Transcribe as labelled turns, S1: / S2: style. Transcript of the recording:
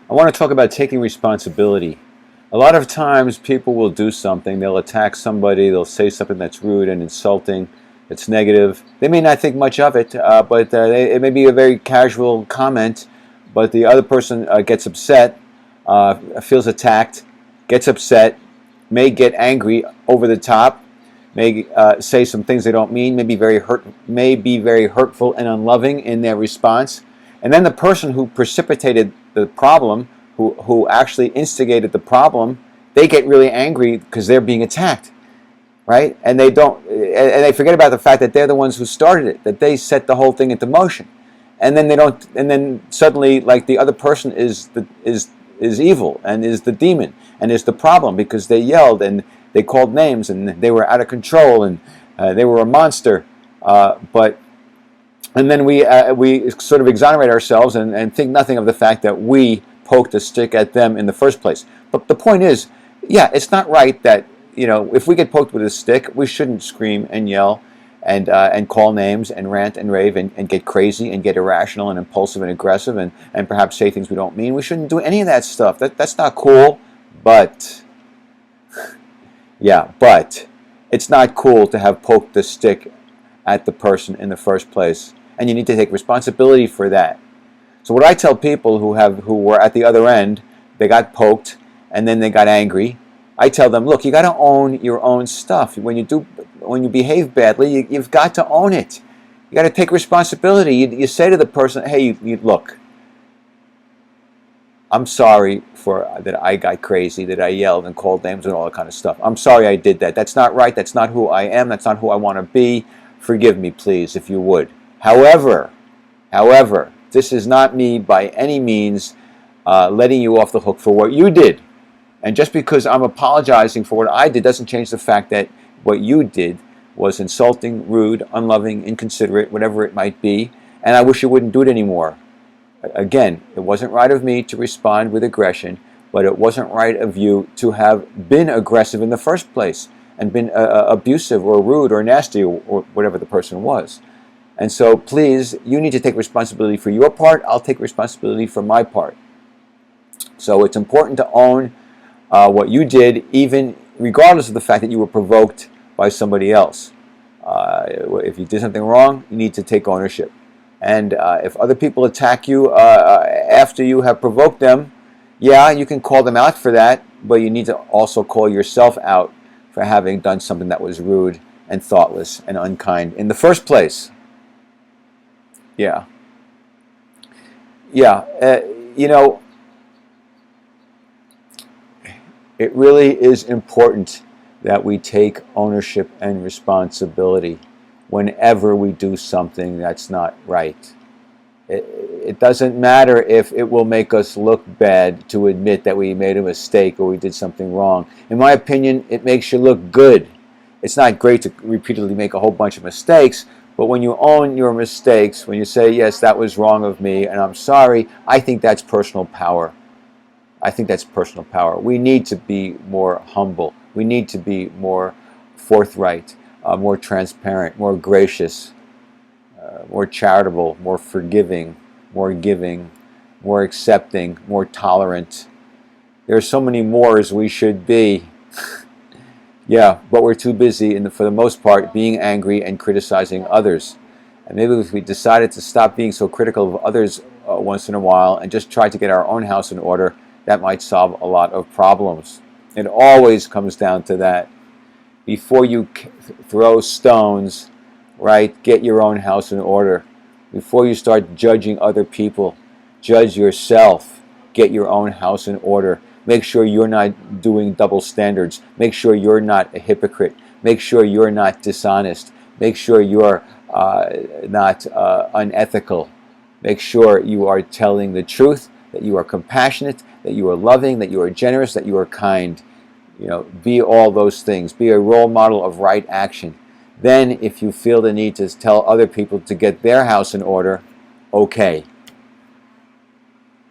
S1: I want to talk about taking responsibility. A lot of times people will do something, they'll attack somebody, they'll say something that's rude and insulting, it's negative. They may not think much of it, but it may be a very casual comment, but the other person gets upset, feels attacked, gets upset, may get angry over the top, may say some things they don't mean, may be very hurtful and unloving in their response. And then the person who precipitated the problem, who actually instigated the problem, they get really angry because they're being attacked, right? And they forget about the fact that they're the ones who started it, that they set the whole thing into motion. And then and then suddenly, like, the other person is evil and is the demon and is the problem because they yelled and they called names and they were out of control and they were a monster. And then we sort of exonerate ourselves and think nothing of the fact that we poked a stick at them in the first place. But the point is, yeah, it's not right that, if we get poked with a stick, we shouldn't scream and yell and call names and rant and rave and get crazy and get irrational and impulsive and aggressive and perhaps say things we don't mean. We shouldn't do any of that stuff. That's not cool. But yeah, but it's not cool to have poked the stick at the person in the first place, and you need to take responsibility for that. So what I tell people who were at the other end, they got poked and then they got angry, I tell them, look, you got to own your own stuff. When you behave badly, you've got to own it. You got to take responsibility. You say to the person, hey, look, I'm sorry that I got crazy, that I yelled and called names and all that kind of stuff. I'm sorry I did that. That's not right. That's not who I am. That's not who I want to be. Forgive me, please, if you would. However, this is not me by any means letting you off the hook for what you did. And just because I'm apologizing for what I did doesn't change the fact that what you did was insulting, rude, unloving, inconsiderate, whatever it might be, and I wish you wouldn't do it anymore. Again, it wasn't right of me to respond with aggression, but it wasn't right of you to have been aggressive in the first place and been abusive or rude or nasty or whatever the person was. And so please, you need to take responsibility for your part. I'll take responsibility for my part. So it's important to own what you did, even regardless of the fact that you were provoked by somebody else. If you did something wrong, you need to take ownership. And if other people attack you after you have provoked them, yeah, you can call them out for that, but you need to also call yourself out for having done something that was rude and thoughtless and unkind in the first place. Yeah. Yeah, it really is important that we take ownership and responsibility whenever we do something that's not right. It doesn't matter if it will make us look bad to admit that we made a mistake or we did something wrong. In my opinion, it makes you look good. It's not great to repeatedly make a whole bunch of mistakes, but when you own your mistakes, when you say, yes, that was wrong of me and I'm sorry, I think that's personal power. I think that's personal power. We need to be more humble. We need to be more forthright, more transparent, more gracious, more charitable, more forgiving, more giving, more accepting, more tolerant. There are so many mores we should be. Yeah, but we're too busy, for the most part, being angry and criticizing others. And maybe if we decided to stop being so critical of others once in a while and just try to get our own house in order, that might solve a lot of problems. It always comes down to that. Before you throw stones, right, get your own house in order. Before you start judging other people, judge yourself. Get your own house in order. Make sure you're not doing double standards. Make sure you're not a hypocrite. Make sure you're not dishonest. Make sure you're not unethical. Make sure you are telling the truth, that you are compassionate, that you are loving, that you are generous, that you are kind. Be all those things. Be a role model of right action. Then, if you feel the need to tell other people to get their house in order, okay.